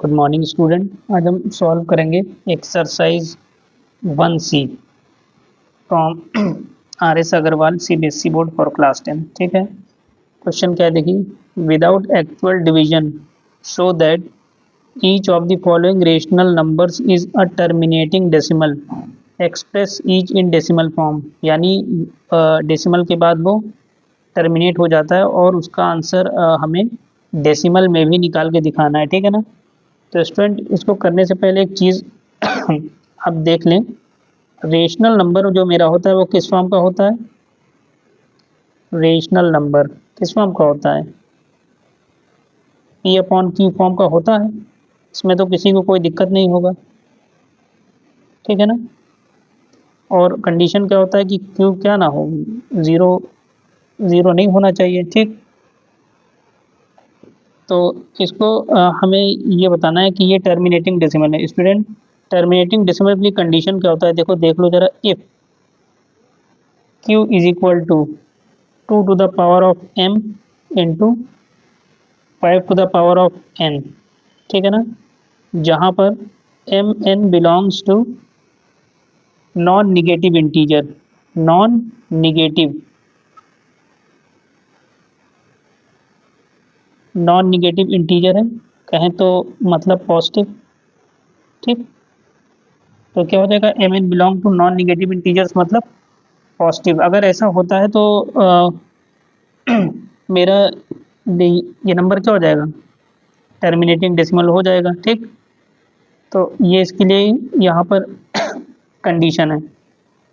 Good morning student. आज हम solve करेंगे exercise 1C from R S Agarwal CBSE board for class 10। ठीक है, क्वेश्चन क्या है देखिए। Without actual division show that each of the following rational numbers is a terminating decimal express each in decimal form. यानी decimal के बाद वो terminate हो जाता है और उसका आंसर हमें डेसिमल में भी निकाल के दिखाना है। ठीक है ना। तो स्टूडेंट इसको करने से पहले एक चीज़ आप देख लें। रेशनल नंबर जो मेरा होता है वो किस फॉर्म का होता है? रेशनल नंबर किस फॉर्म का होता है? पी अपॉन क्यू फॉर्म का होता है। इसमें तो किसी को कोई दिक्कत नहीं होगा। ठीक है ना। और कंडीशन क्या होता है कि क्यू क्या ना हो, ज़ीरो ज़ीरो नहीं होना चाहिए। ठीक, तो इसको हमें ये बताना है कि ये टर्मिनेटिंग डेसिमल है। स्टूडेंट, टर्मिनेटिंग डेसिमल की कंडीशन क्या होता है देखो, देख लो जरा। If q is equal to 2 to the power of m into 5 to the power of n। ठीक है ना। जहाँ पर m n belongs to non negative integer, non negative non negative integer है, कहें तो मतलब पॉजिटिव। ठीक, तो क्या हो जाएगा? M N belong to non negative integers मतलब पॉजिटिव। अगर ऐसा होता है तो मेरा ये नंबर क्या हो जाएगा? टर्मिनेटिंग डेसिमल हो जाएगा। ठीक, तो ये इसके लिए यहाँ पर कंडीशन है।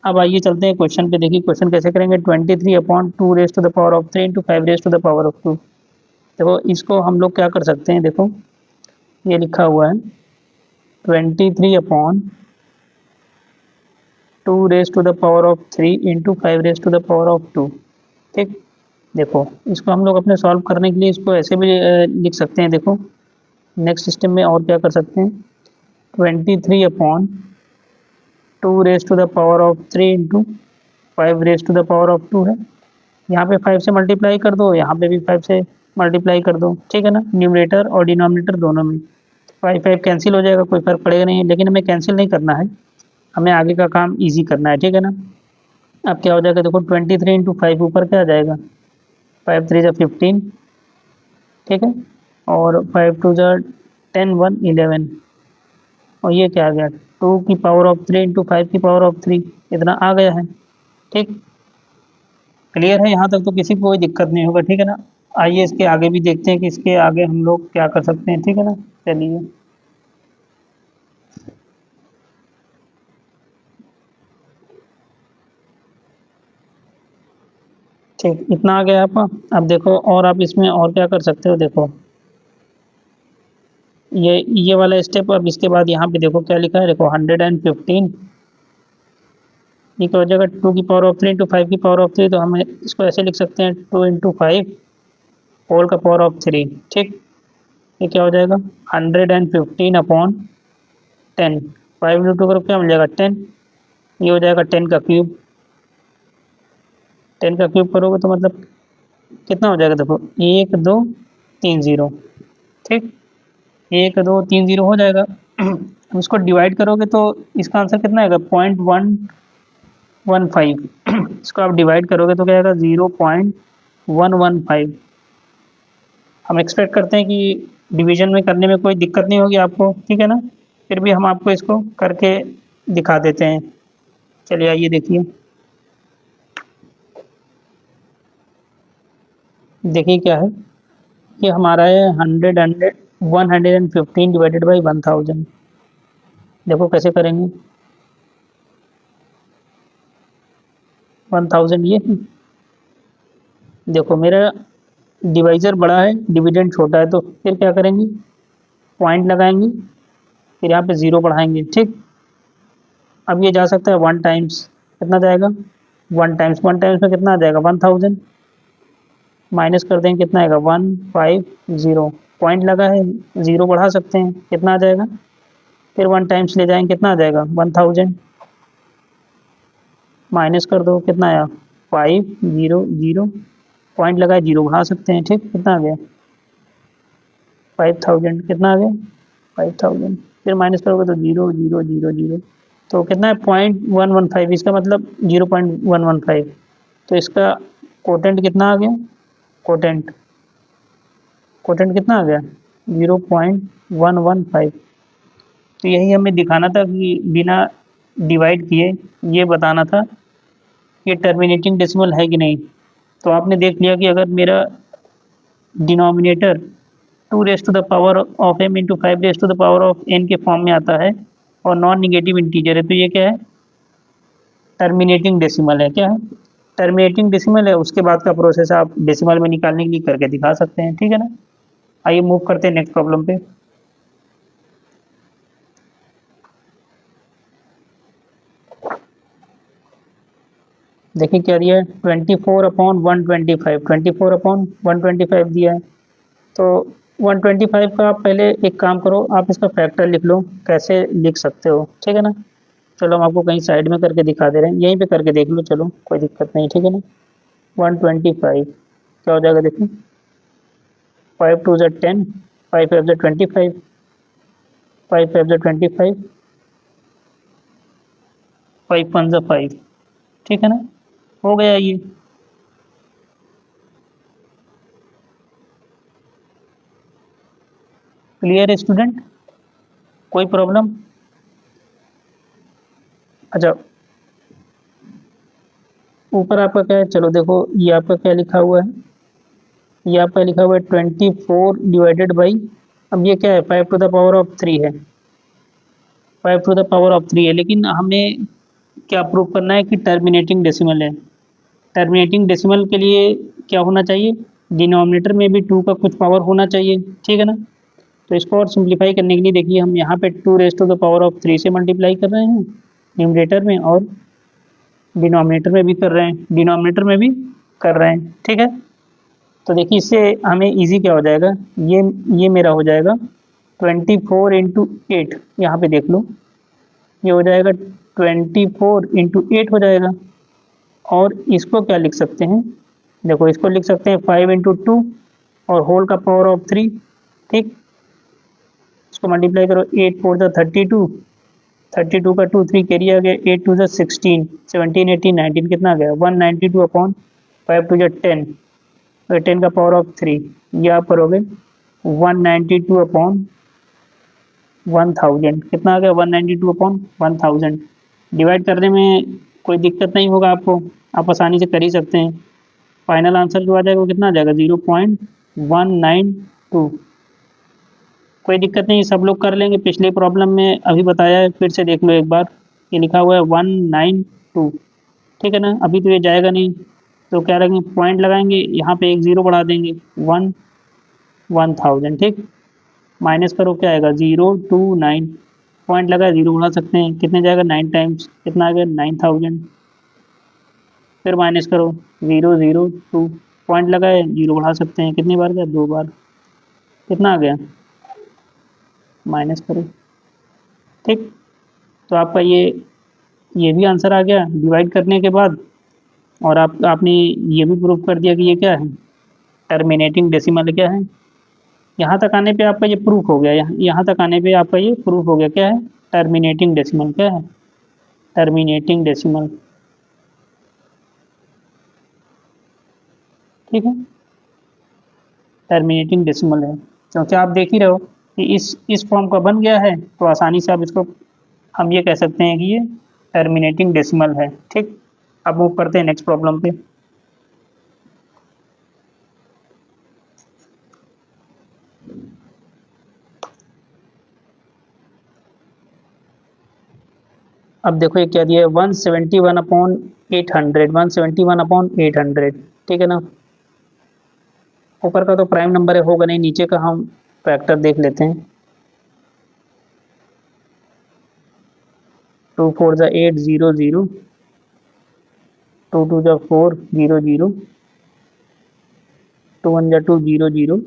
अब आइए चलते हैं क्वेश्चन पे। देखिए क्वेश्चन कैसे करेंगे। 23 upon 2 raise to the power of 3 into 5 raise to the power of 2। देखो इसको हम लोग क्या कर सकते हैं, देखो ये लिखा हुआ है 23 upon 2 raise to the power of 3 into 5 raise to the power of 2। ठीक, देखो इसको हम लोग अपने सॉल्व करने के लिए इसको ऐसे भी लिख सकते हैं। देखो नेक्स्ट सिस्टम में और क्या कर सकते हैं, 23 upon 2 raise to the power of 3 into 5 raise to the power of 2 है। यहाँ पे 5 से मल्टीप्लाई कर दो, यहाँ पे भी 5 से मल्टीप्लाई कर दो। ठीक है ना। न्यूमरेटर और डिनोमिनेटर दोनों में 5 5 कैंसिल हो जाएगा, कोई फर्क पड़ेगा नहीं। लेकिन हमें कैंसिल नहीं करना है, हमें आगे का काम ईजी करना है। ठीक है ना। अब क्या हो जाएगा देखो, 23 इंटू 5 ऊपर क्या आ जाएगा, 5 3 जा 15। ठीक है, और 5 2 जा 10 1 11। और ये क्या आ गया, 2 की पावर ऑफ 3 इंटू 5 की पावर ऑफ 3, इतना आ गया है। ठीक, क्लियर है यहाँ तक तो किसी को कोई दिक्कत नहीं होगा। ठीक है ना। आइए इसके आगे भी देखते हैं कि इसके आगे हम लोग क्या कर सकते हैं। ठीक है ना, चलिए। ठीक, इतना आ गया आपका। अब देखो और आप इसमें और क्या कर सकते हो। देखो ये वाला स्टेप। अब इसके बाद यहाँ पे देखो क्या लिखा है, देखो 115 ये क्या हो जाएगा, 2 की पावर ऑफ 3 इंटू 5 की पावर ऑफ 3। तो हम इसको ऐसे लिख सकते हैं 2 इंटू 5 होल का पावर ऑफ 3। ठीक, ये क्या हो जाएगा, 115 अपॉन 10। 5 इंटू 2 करो क्या मिल जाएगा, 10। ये हो जाएगा 10 का क्यूब। 10 का क्यूब करोगे तो मतलब कितना हो जाएगा, देखो 1 2 3 0। ठीक, 1 2 3 0 हो जाएगा। हम इसको डिवाइड करोगे तो इसका आंसर कितना आएगा, 0.115। इसको आप डिवाइड करोगे तो क्या आएगा, 0.115। हम एक्सपेक्ट करते हैं कि डिवीजन में करने में कोई दिक्कत नहीं होगी आपको। ठीक है ना। फिर भी हम आपको इसको करके दिखा देते हैं। चलिए आइए देखिए। देखिए क्या है, ये हमारा है 115 डिवाइडेड बाई 1000। देखो कैसे करेंगे। 1000 ये है। देखो मेरा डिवाइज़र बड़ा है, डिविडेंड छोटा है, तो फिर क्या करेंगे, पॉइंट लगाएंगे, फिर यहाँ पे ज़ीरो बढ़ाएंगे। ठीक, अब ये जा सकता है 1 टाइम्स, कितना जाएगा, 1 टाइम्स। 1 टाइम्स में कितना आ जाएगा, 1000। माइनस कर देंगे कितना आएगा, 150। पॉइंट लगा है, ज़ीरो बढ़ा सकते हैं, कितना आ जाएगा। फिर 1 टाइम्स ले जाएंगे, कितना आ जाएगा, 1000। माइनस कर दो, कितना आया, 500। पॉइंट लगाए, जीरो बढ़ा सकते हैं। ठीक, कितना आ गया, 5000। कितना आ गया, 5000, फिर माइनस करोगे तो 0 0 0 0, तो कितना है 0.115, इसका मतलब 0.115, तो इसका कोटेंट कितना आ गया, कोटेंट कोटेंट कितना आ गया 0.115। तो यही हमें दिखाना था कि बिना डिवाइड किए ये बताना था कि टर्मिनेटिंग डेसिमल है कि नहीं। तो आपने देख लिया कि अगर मेरा denominator 2 raise to the power of m into 5 raise to the power of n के फॉर्म में आता है और नॉन निगेटिव इंटीजर है, तो ये क्या है, टर्मिनेटिंग डेसिमल है। क्या है, टर्मिनेटिंग डेसिमल है। उसके बाद का प्रोसेस आप डेसिमल में निकालने के लिए करके दिखा सकते हैं, ठीक है ना। आइए मूव करते हैं नेक्स्ट प्रॉब्लम पे। देखिए क्या दिया है, 24/125, 24/125 दिया है। तो 125 का आप पहले एक काम करो, आप इसका फैक्टर लिख लो, कैसे लिख सकते हो, ठीक है ना। चलो हम आपको कहीं साइड में करके दिखा दे रहे हैं, यहीं पे करके देख लो, चलो कोई दिक्कत नहीं, ठीक है ना। 125 क्या हो जाएगा, देखो 5 2 10, 5 5 25, 5 5 25, 5 1 5, ठीक है ना, हो गया ये। क्लियर है स्टूडेंट, कोई प्रॉब्लम। अच्छा ऊपर आपका क्या है, चलो देखो ये आपका क्या लिखा हुआ है, ये आपका लिखा हुआ है 24 डिवाइडेड बाई, अब ये क्या है 5 टू द पावर ऑफ 3 है, 5 टू द पावर ऑफ 3 है, लेकिन हमें क्या प्रूव करना है कि टर्मिनेटिंग डेसिमल है। टर्मिनेटिंग डेसिमल के लिए क्या होना चाहिए, डिनोमिनेटर में भी 2 का कुछ पावर होना चाहिए, ठीक है ना। तो इसको और सिंप्लीफाई करने के लिए देखिए हम यहाँ पे 2 raise to the power of 3 से मल्टीप्लाई कर रहे हैं न्यूमरेटर में, और डिनोमिनेटर में भी कर रहे हैं, डिनोमिनेटर में भी कर रहे हैं, ठीक है। तो देखिए इससे हमें इजी क्या हो जाएगा, ये मेरा हो जाएगा 24 × 8, यहाँ पे देख लो ये हो जाएगा 24 × 8 हो जाएगा। और इसको क्या लिख सकते हैं, देखो इसको लिख सकते हैं 5 × 2 और होल का पावर ऑफ 3, ठीक। इसको मल्टीप्लाई करो, 8 4 32, 32 का 2 3 कैरी आ गया, 8 2 16, 17 18 19 कितना आ गया 192/5 2 10, 10 का पावर ऑफ 3, ये आप करोगे 192/1000, कितना आ गया 192/1000। डिवाइड करने में कोई दिक्कत नहीं होगा आपको, आप आसानी से कर ही सकते हैं। फाइनल आंसर जो आ जाएगा वो कितना आ जाएगा 0.192। कोई दिक्कत नहीं, सब लोग कर लेंगे, पिछले प्रॉब्लम में अभी बताया है, फिर से देख लो एक बार, ये लिखा हुआ है 192, ठीक है ना। अभी तो ये जाएगा नहीं, तो क्या रखेंगे, पॉइंट लगाएंगे, यहाँ पे एक ज़ीरो बढ़ा देंगे, 1000, ठीक। माइनस करो क्या आएगा 029, पॉइंट लगा ज़ीरो बढ़ा सकते हैं, कितने जाएगा 9 टाइम्स, कितना आ गया 9000। फिर माइनस करो 002, पॉइंट लगाए जीरो बढ़ा सकते हैं, कितनी बार गया 2 बार, कितना आ गया, माइनस करो, ठीक। तो आपका ये भी आंसर आ गया डिवाइड करने के बाद। और आपने ये भी प्रूव कर दिया कि ये क्या है, टर्मिनेटिंग डेसिमल क्या है। यहाँ तक आने पे आपका ये प्रूफ हो गया, यहाँ तक आने पे आपका ये प्रूफ हो गया, क्या है, टर्मिनेटिंग डेसिमल, क्या है, टर्मिनेटिंग डेसिमल, ठीक है, टर्मिनेटिंग डेसिमल है। क्योंकि आप देख ही रहे हो कि इस फॉर्म का बन गया है, तो आसानी से आप इसको हम ये कह सकते हैं कि ये टर्मिनेटिंग डेसिमल है, ठीक। अब मूव करते हैं नेक्स्ट प्रॉब्लम पे। अब देखो ये क्या दिया है 171/800, 171/800, ठीक है ना। ऊपर का तो प्राइम नंबर है, होगा नहीं, नीचे का हम फैक्टर देख लेते हैं। 2 4 8 0 0, 2 2 4 0 0, 2 1 2 0 0,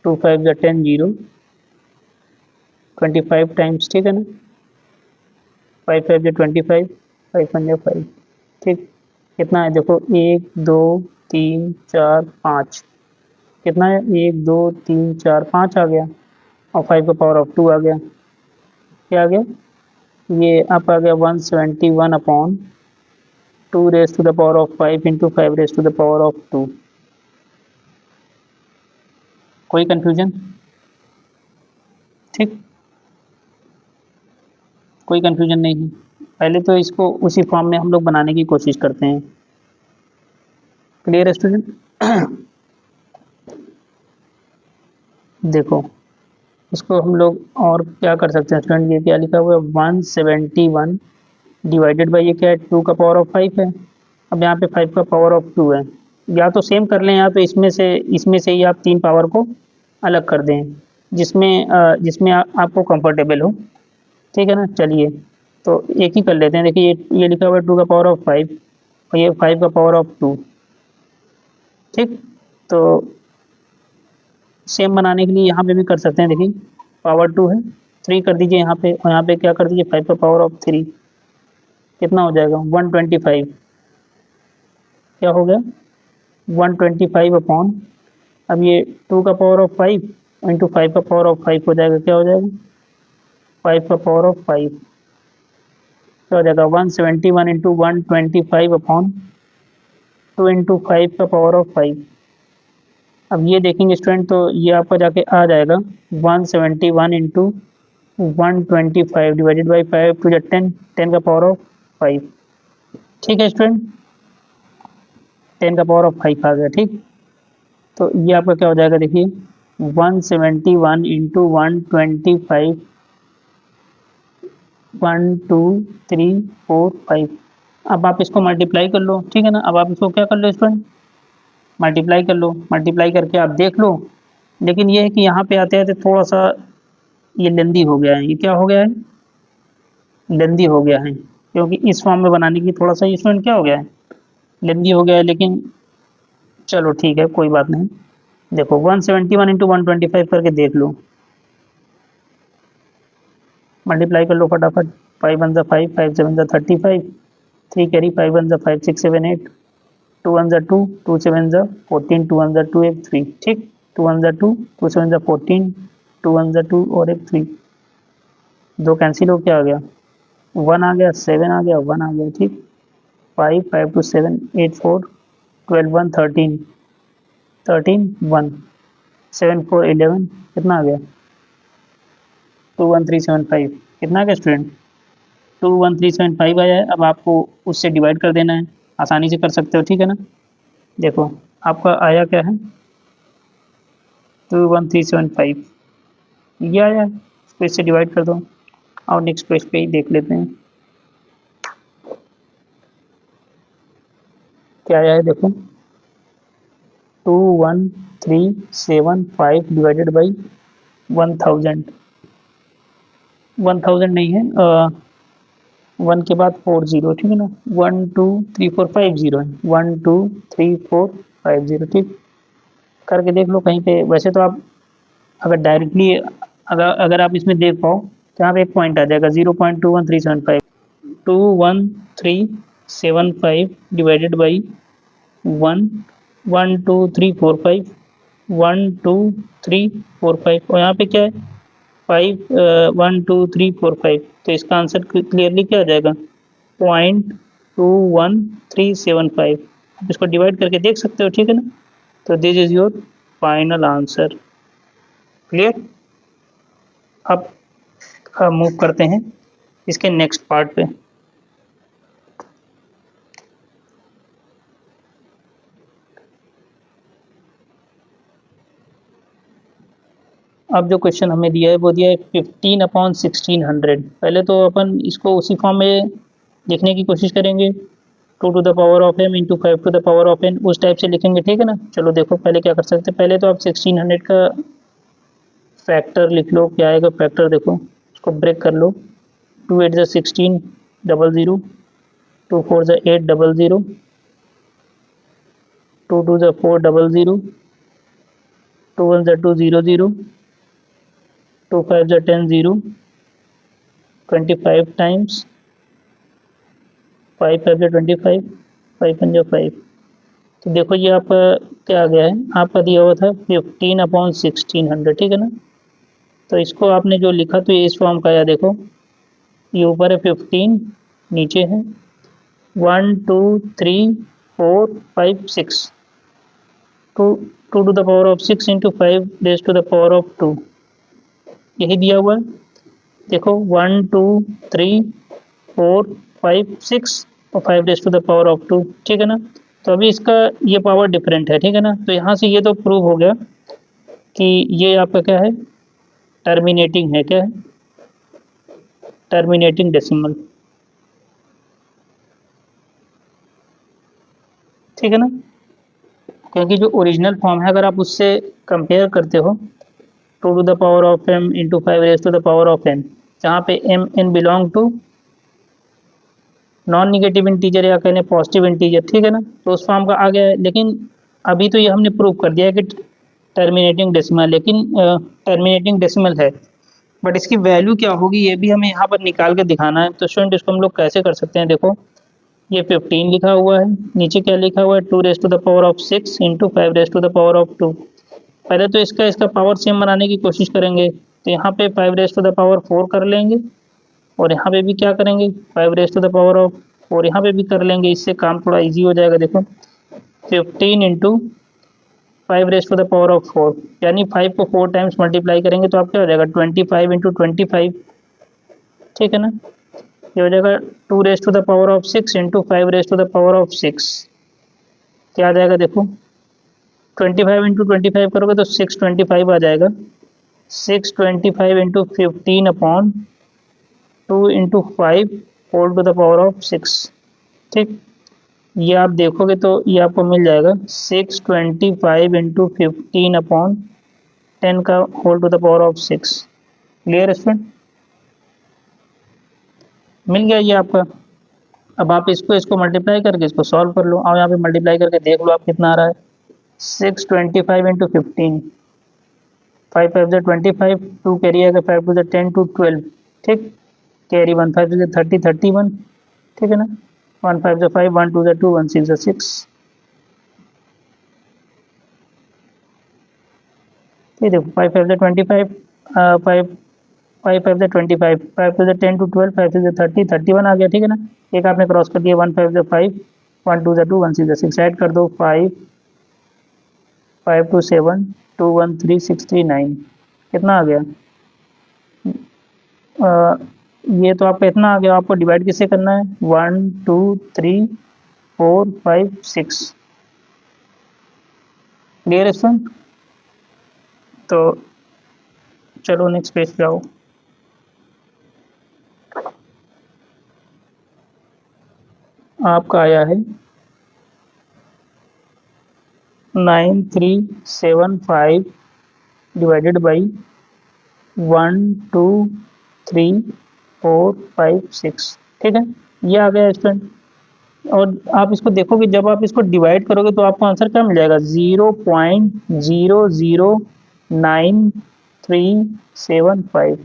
2 5 10 0, 25 टाइम्स, ठीक है ना, 5 5 25, 5 1 5, ठीक। कितना है देखो 1 2 3 4 5, कितना है 1 2 3 4 5 आ गया। और 5 का पावर ऑफ 2 आ गया। क्या आ गया? ये आप आ गया 171 upon 2 raise to the power of 5 into 5 raise to the power of 2। कोई कंफ्यूजन? ठीक, कोई कंफ्यूजन नहीं है। पहले तो इसको उसी फॉर्म में हम लोग बनाने की कोशिश करते हैं। क्लियर है स्टूडेंट? देखो इसको हम लोग और क्या कर सकते हैं स्टूडेंट, ये क्या लिखा हुआ है 171 डिवाइडेड बाई ये क्या है 2 का पावर ऑफ 5 है। अब यहाँ पे 5 का पावर ऑफ 2 है, या तो सेम कर लें या तो इसमें से ही आप 3 पावर को अलग कर दें, जिसमें आपको कंफर्टेबल हो। ठीक है ना? चलिए तो एक ही कर लेते हैं। देखिए ये लिखा हुआ है 2 का पावर ऑफ 5 और ये 5 का पावर ऑफ 2। ठीक, तो सेम बनाने के लिए यहाँ पे भी कर सकते हैं। देखिए पावर 2 है, 3 कर दीजिए यहाँ पे, और यहाँ पे क्या कर दीजिए 5 का पावर ऑफ 3। कितना हो जाएगा 125। क्या हो गया 125 अपॉन, अब ये 2 का पावर ऑफ 5 इंटू 5 का पावर ऑफ 5 हो जाएगा। क्या हो जाएगा 5 का पावर ऑफ 5। क्या हो जाएगा 171 इंटू 125 अपॉन 2 इंटू 5 का पावर ऑफ 5। अब ये देखेंगे स्टूडेंट, तो ये आपका जाके आ जाएगा 171 into 125 divided by 5 to the 10, 10 का पावर ऑफ 5। ठीक है स्टूडेंट, 10 का पावर ऑफ 5 आ गया। ठीक, तो ये आपका क्या हो जाएगा, देखिए 171 इंटू 125 1 2 3 4 5। अब आप इसको मल्टीप्लाई कर लो। ठीक है ना? अब आप इसको क्या कर लो स्टूडेंट, मल्टीप्लाई कर लो। मल्टीप्लाई करके आप देख लो, लेकिन ये है कि यहाँ पे आते आते थोड़ा सा ये लेंदी हो गया है। ये क्या हो गया है, लेंदी हो गया है, क्योंकि इस फॉर्म में बनाने की थोड़ा सा स्टूडेंट क्या हो गया है, लेंदी हो गया है। लेकिन चलो ठीक है, कोई बात नहीं। देखो 171 इंटू 125 करके देख लो, मल्टीप्लाई कर लो फटाफट। 5 1 5, 5 7 35, 3 कैरी, 5 1 5 6 7 8, 2 1 2, 2 7 14, 2 1 2 1 3। ठीक, 2 1 2, 2 7 14, 2 1 2 और 1 3। दो कैंसिल हो, क्या आ गया 1 आ गया, 7 आ गया, 1 आ गया। ठीक, 5 5 2 7 8 4 12 1 13 13 1 7 4 11। कितना आ गया 21375। कितना आ गया स्टूडेंट 21375 आया है। अब आपको उससे डिवाइड कर देना है, आसानी से कर सकते हो। ठीक है ना? देखो आपका आया क्या है 21375, ये आया है। इसको इससे डिवाइड कर दो और नेक्स्ट पेज पे ही देख लेते हैं क्या आया है। देखो 21375 डिवाइडेड बाई 1000। 1000 नहीं है, 1 के बाद 4 0। ठीक है ना? 1 2 3 4 5 0 है, 1 2 3 4 5 0। ठीक, करके देख लो कहीं पे। वैसे तो आप अगर डायरेक्टली अगर आप इसमें देख पाओ तो यहाँ पे एक पॉइंट आ जाएगा 0.21375। 21375 डिवाइडेड बाई 1 1 2 3 4 5 1 2 3 4 5, और यहाँ पे क्या है 5 1 2 3 4 5। तो इसका आंसर क्लियरली क्या आ जाएगा 0.21375। आप इसको डिवाइड करके देख सकते हो। ठीक है ना? तो this is your final answer. Clear? अब मूव करते हैं इसके नेक्स्ट पार्ट पे। अब जो क्वेश्चन हमें दिया है वो दिया है 15/1600। पहले तो अपन इसको उसी फॉर्म में लिखने की कोशिश करेंगे, 2 to the power of m into 5 to the power of n, उस टाइप से लिखेंगे। ठीक है ना? चलो देखो पहले क्या कर सकते हैं। पहले तो आप 1600 का फैक्टर लिख लो। क्या आएगा फैक्टर, देखो इसको ब्रेक कर लो। 2 8 16 00, 2 4 8 00, 2 2 4 00, 2 1 2 0 0, 2 5 10 0, 25 टाइम्स 5 5 25, 5 1 5। तो देखो ये आपका क्या आ गया है, आपका दिया हुआ था 15/1600। ठीक है ना? तो इसको आपने जो लिखा तो ये इस फॉर्म का आया, देखो ये ऊपर है 15, नीचे है 1 2 3 4 5 6, two two to the power of 6 into 5 raise to the power of 2, यही दिया हुआ है। देखो 1 2 3 4 5 6 और 5 raise to the power of 2, ठीक है ना। तो अभी इसका ये पावर डिफरेंट है, ठीक है ना। तो यहाँ से ये तो प्रूव हो गया कि ये आपका क्या है, टर्मिनेटिंग है, क्या है, टर्मिनेटिंग डेसिमल, ठीक है ना। क्योंकि जो ओरिजिनल फॉर्म है अगर आप उससे कंपेयर करते हो, 2 to the power of m into 5 raise to the power of n, जहाँ पे m n belong to non negative integer या कहने पॉजिटिव इंटीजर, ठीक है ना। तो उस फॉर्म का आ गया है। लेकिन अभी तो ये हमने प्रूव कर दिया है कि टर्मिनेटिंग डेसिमल, लेकिन टर्मिनेटिंग डेसिमल है, बट इसकी वैल्यू क्या होगी ये भी हमें यहाँ पर निकाल के दिखाना है। तो स्टूडेंट इसको हम लोग कैसे कर सकते हैं, देखो ये 15 लिखा हुआ है, नीचे क्या लिखा हुआ है 2 raise to the power of 6 into 5 raise to the power of 2। पहले तो इसका पावर सेम बनाने की कोशिश करेंगे, तो यहाँ पे 5 रेज टू द पावर 4 कर लेंगे, और यहाँ पे भी क्या करेंगे 5 raise to the power of 4 यहाँ पे भी कर लेंगे, इससे काम थोड़ा ईजी हो जाएगा। देखो 15 into 5 raise to the power of 4, यानी 5 को 4 टाइम्स मल्टीप्लाई करेंगे तो आप क्या हो जाएगा 25 इंटू 25, ठीक है ना। ये हो जाएगा 2 raise to the power of 6 into 5 raise to the power of 6, क्या आ जाएगा देखो 25 इंटू 25 करोगे तो 625 आ जाएगा, 625 into 15 upon 2 into 5 whole to the power of 6, ठीक। ये आप देखोगे तो ये आपको मिल जाएगा 625 इंटू 15 अपॉन 10 का whole to the power of 6। Clear student, मिल गया ये आपका। अब आप इसको इसको मल्टीप्लाई करके इसको सॉल्व कर लो, और यहाँ पे मल्टीप्लाई करके देख लो आप कितना आ रहा है। 625 इंटू 15, 5 5 जो 25, 2 कैरी आएगा, 5 टू 10 टू 12, ठीक। कैरी 1 5 जो 30 31, ठीक है ना। 1 5 जो 5, 1 2 जो 2, 1 6 जो 6, ठीक। देखो 5 5 जो 25, 5 5 5 जो 25, 5 टू 10 टू 12, 5 जो 30 31 आ गया, ठीक है ना। एक आपने क्रॉस कर दिया, 1 5 जो 5, 1 2 जो 2, 1 6 जो 6, ऐड कर दो 5 5 2 7 2 1 3 6 3 9, कितना आ गया, ये तो आपका इतना आ गया। आपको डिवाइड किससे करना है, 1 2 3 4 5 6। क्लियर है स्टूडेंट। तो चलो नेक्स्ट पेज पे आओ। आपका आया है 9375 डिवाइडेड बाई 1 2 3 4 5 6, ठीक है। ये आ गया स्टूडेंट। और आप इसको देखोगे, जब आप इसको डिवाइड करोगे तो आपको आंसर क्या मिल जाएगा, 0.0097375।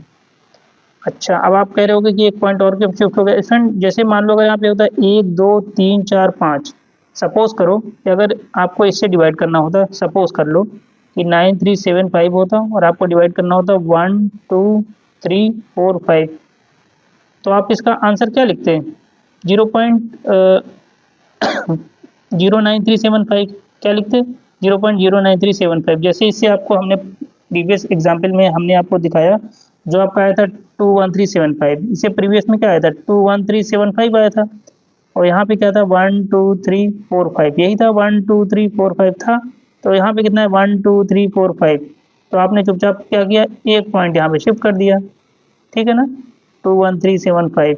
अच्छा, अब आप कह रहे होगे कि एक पॉइंट और क्यों शिफ्ट हो गया फ्रेंड। जैसे मान लो अगर यहाँ पे होता है 1 2 3 4 5, सपोज करो कि अगर आपको इससे डिवाइड करना होता, सपोज कर लो कि 9375 होता और आपको डिवाइड करना होता 1 2 3 4 5, तो आप इसका आंसर क्या लिखते हैं, 0.09375 क्या लिखते हैं, 0.09375। जैसे इससे आपको हमने प्रीवियस एग्जाम्पल में हमने आपको दिखाया, जो आपका आया था 21375, इससे प्रीवियस में क्या आया था 21375 आया था, और यहाँ पे क्या था 1 2 3 4 5, यही था 1 2 3 4 5 था। तो यहाँ पे कितना है 1 2 3 4 5, तो आपने चुपचाप क्या किया, एक पॉइंट यहाँ पे शिफ्ट कर दिया, ठीक है ना, 21375।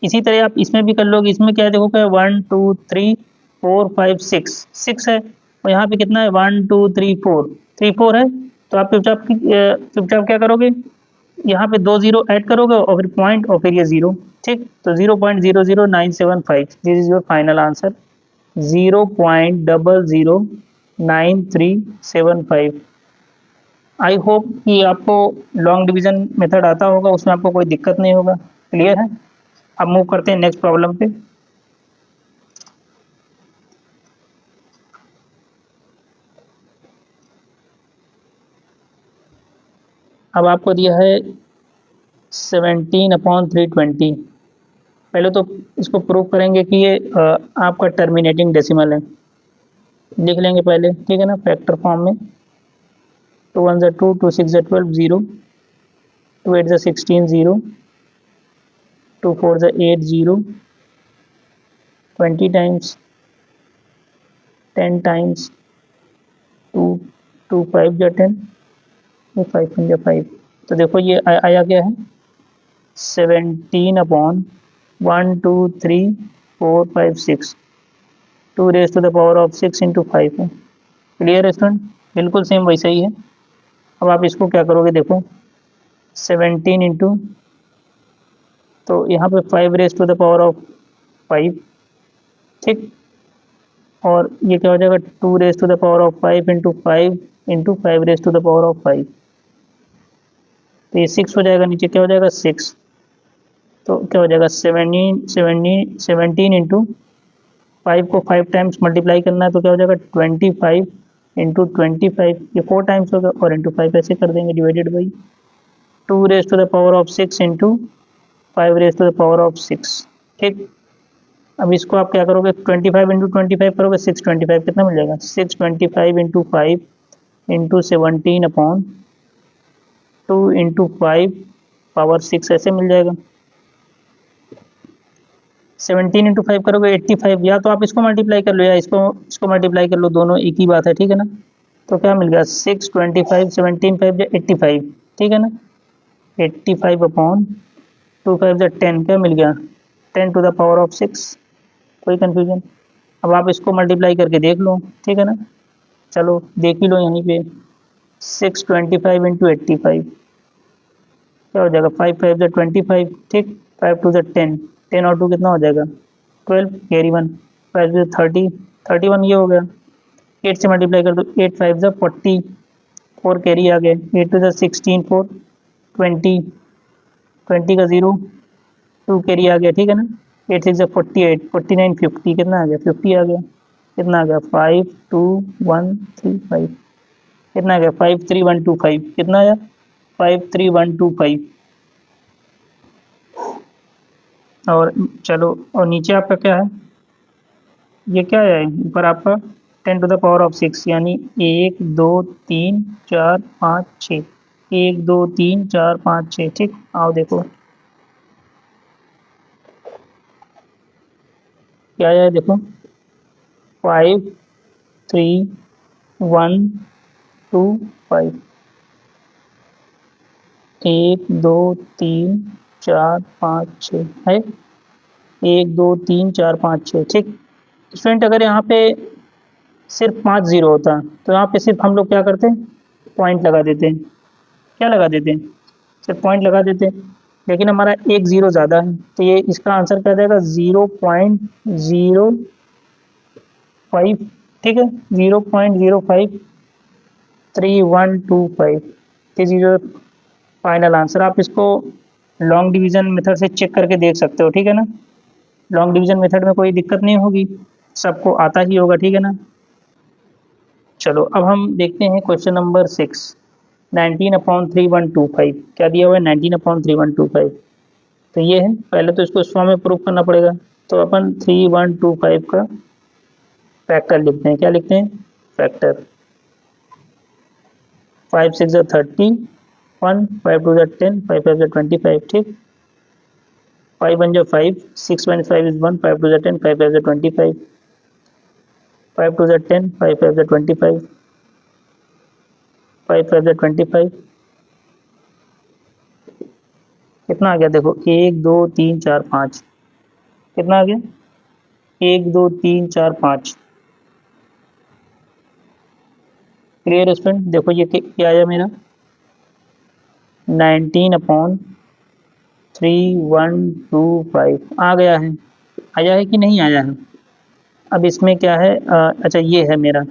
इसी तरह आप इसमें भी कर लोगे, इसमें क्या है देखो क्या, 1 2 3 4 5 6 6 है, और यहाँ पे कितना है 1 2 3 4 3 4 है। तो आप चुपचाप चुपचाप क्या करोगे, यहाँ पे 2 जीरो ऐड करोगे और फिर पॉइंट और फिर ये जीरो, ठीक। तो 0.00975, this is your final answer, 0.0097375। I hope कि आपको लॉन्ग डिवीजन मेथड आता होगा, उसमें आपको कोई दिक्कत नहीं होगा। क्लियर है। अब मूव करते हैं नेक्स्ट प्रॉब्लम पे। अब आपको दिया है 17/320। पहले तो इसको प्रूव करेंगे कि ये आपका टर्मिनेटिंग डेसिमल है। लिख लेंगे पहले, ठीक है ना, फैक्टर फॉर्म में। 2 1 2, 2 6 12, 0, 2 8 16, 0, 2 4 8, 0, 20 टाइम्स, 10 टाइम्स, 2 2 5 10, 5 5 5। तो देखो ये आया क्या है, 17/1 2 3 4 5 6, 2 raise to the power of 6 into 5 है। क्लियर है स्टूडेंट, बिल्कुल सेम वैसा ही है। अब आप इसको क्या करोगे, देखो 17 इंटू, तो यहाँ पे 5 raise to the power of 5, ठीक, और ये क्या हो जाएगा 2 raise to the power of 5 into 5 into 5 raise to the power of 5, तो ये 6 हो जाएगा, नीचे क्या हो जाएगा 6, तो क्या हो जाएगा 17 इंटू 5 को 5 टाइम्स मल्टीप्लाई करना है, तो क्या हो जाएगा 25 इंटू 25, ये 4 टाइम्स होगा, और इंटू 5 ऐसे कर देंगे, divided by 2 raise to the power of 6 into 5 raise to the power of 6, ठीक। अब इसको आप क्या करोगे, 25 इंटू 25 करोगे, 625 कितना मिल जाएगा, 625 इंटू 5 इंटू 17/2 इंटू 5 पावर 6 ऐसे मिल जाएगा। 17 इंटू 5 करोगे 85, या तो आप इसको मल्टीप्लाई कर लो या इसको मल्टीप्लाई कर लो, दोनों एक ही बात है, ठीक है ना। तो क्या मिल गया 625, 17 5 85, ठीक है ना, 85/2 5 10, क्या मिल गया 10 टू द पावर ऑफ 6। कोई कन्फ्यूजन? अब आप इसको मल्टीप्लाई करके देख लो, ठीक है ना, चलो देख ही लो यहीं पे। 625 इंटू 85 क्या हो जाएगा, 5 5 25, ठीक, 5 2 10, 10 और 2 कितना हो जाएगा 12, कैरी 1, 5 30, 31 ये हो गया। 8 से मल्टीप्लाई कर दो, 8 5 40, 4 कैरी आ गए, 8 2 16, 4 20, 20 का 0, 2 कैरी आ गया, ठीक है ना, 8 6 48, 49 50, कितना आ गया 50 आ गया, कितना आ गया 5 2 1 3 5, कितना आ गया 5 3 1 2 5, कितना आया 5 3 1 2 5। और चलो, और नीचे आपका क्या है, ये क्या है ऊपर आपका 10 टू द पावर ऑफ 6, यानी 1 2 3 4 5 6, 1 2 3 4 5 6, ठीक। आओ देखो क्या है, देखो 5 3 1 2 5, 1 2 3 4 5 6 है, 1 2 3 4 5 6, ठीक। स्टूडेंट अगर यहाँ पे सिर्फ 5 0 होता तो यहाँ पे सिर्फ हम लोग क्या करते हैं, पॉइंट लगा देते हैं, क्या लगा देते हैं, सिर्फ पॉइंट लगा देते हैं। लेकिन हमारा एक 0 ज़्यादा है, तो ये इसका आंसर क्या जाएगा 0.05, ठीक है, 0.053125, this is your final answer. आप इसको लॉन्ग डिवीजन मेथड से चेक करके देख सकते हो, ठीक है ना। लॉन्ग डिवीजन मेथड में कोई दिक्कत नहीं होगी, सबको आता ही होगा, ठीक है ना। चलो अब हम देखते हैं क्वेश्चन नंबर 6, 19/3125, क्या दिया हुआ है 19/3125। तो ये है, पहले तो इसको इस फॉर्म में प्रूफ करना पड़ेगा, तो अपन 3125 का फैक्टर लिखते हैं, क्या लिखते हैं फैक्टर। 5 6 30, 1 5 2 10, 5 5 25, ठीक, 5 1 5, 6 1 5 is 1, 5 2 10, 5 5 25, 5 2 10, 5 5 25, 5 5 25, कितना आ गया देखो 1 2 3 4 5, कितना आ गया 1 2 3 4 5। क्लियर स्टूडेंट, देखो ये क्या आया मेरा 19/3125 आ गया है, आया है कि नहीं आया है। अब इसमें क्या है, अच्छा ये है मेरा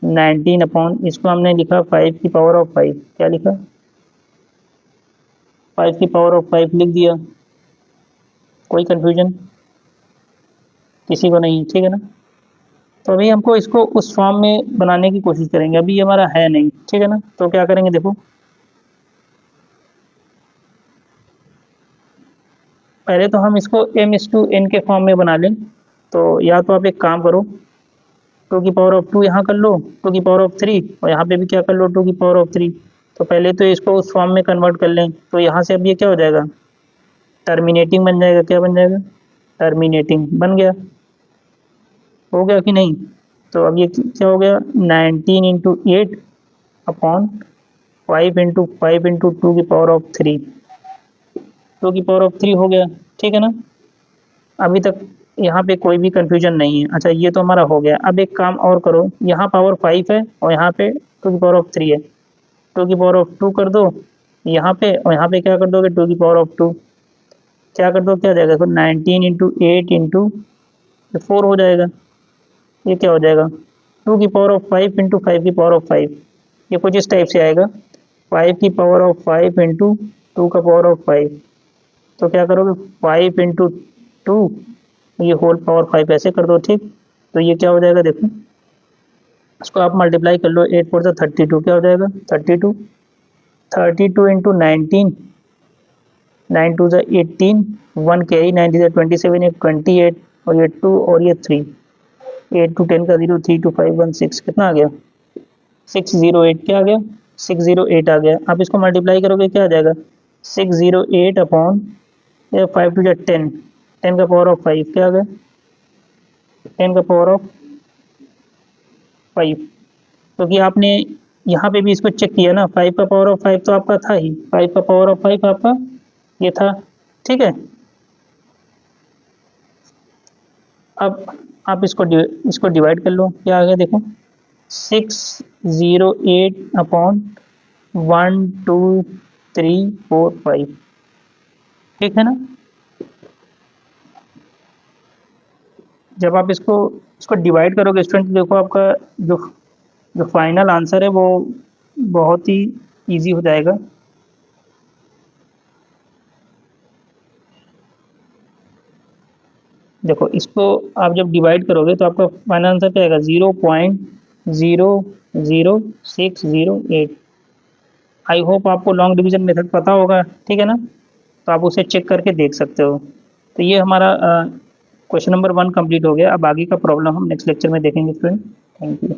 19 अपॉन, इसको हमने लिखा 5 की पावर ऑफ 5, क्या लिखा 5 की पावर ऑफ 5 लिख दिया। कोई कंफ्यूजन किसी को नहीं, ठीक है ना। तो अभी हमको इसको उस फॉर्म में बनाने की कोशिश करेंगे, अभी ये हमारा है नहीं, ठीक है ना। तो क्या करेंगे देखो पहले तो हम इसको m/n के फॉर्म में बना लें। तो या तो आप एक काम करो, 2 यहाँ कर लो, 2 और यहाँ पे भी क्या कर लो, 2 तो पहले तो इसको उस फॉर्म में कन्वर्ट कर लें। तो यहाँ से अब ये क्या हो जाएगा, टर्मिनेटिंग बन जाएगा। क्या बन जाएगा, टर्मिनेटिंग बन गया। हो गया कि नहीं। तो अब ये क्या हो गया, 19 × 8 अपॉन 5 × 2 हो गया। ठीक है ना। अभी तक यहाँ पे कोई भी कंफ्यूजन नहीं है। अच्छा, ये तो हमारा हो गया। अब एक काम और करो, यहाँ पावर 5 है और यहाँ पे 2 है। 2 कर दो यहाँ पे, और यहाँ पे क्या कर दोगे, 2 क्या कर दो, क्या जाएगा, तो 19 × 8 × 4 हो जाएगा। ये क्या हो जाएगा, 2 × 5 × 5 ये कुछ इस टाइप से आएगा, 5 × 5 × 2 तो क्या करोगे, 5 × 2 ये होल पावर 5 ऐसे कर दो। ठीक, तो ये क्या हो जाएगा, देखो इसको आप मल्टीप्लाई कर लो, 8 4 32 क्या हो जाएगा, 32 × 19, 9 2 18, 1 कैरी, 9 3 27, एक 28 और ये 2 और ये 3, 8 to 10 का 0, 3 to 5 1 6, कितना आ गया, 608। क्या आ गया, 608 आ गया। आप इसको मल्टीप्लाई करोगे क्या आ जाएगा, 608 अपॉन 5 to 10, 10 का पावर ऑफ 5 क्या आ गया, 10 का पावर ऑफ 5। क्योंकि आपने यहाँ पे भी इसको चेक किया ना, 5 का पावर ऑफ 5 तो आपका था ही, 5 का पावर ऑफ 5 आपका ये था। ठीक है। अब आप इसको डिवाइड कर लो, क्या आ गया देखो, 608 अपॉन 1 2 3 4 5। ठीक है ना। जब आप इसको डिवाइड करोगे स्टूडेंट, देखो आपका जो फाइनल आंसर है वो बहुत ही इजी हो जाएगा। देखो इसको आप जब डिवाइड करोगे तो आपका फाइनल आंसर क्या आएगा, 0.00608। आई होप आपको लॉन्ग डिवीजन मेथड पता होगा। ठीक है ना, तो आप उसे चेक करके देख सकते हो। तो ये हमारा क्वेश्चन नंबर 1 कंप्लीट हो गया। अब आगे का प्रॉब्लम हम नेक्स्ट लेक्चर में देखेंगे स्टूडेंट। Thank you.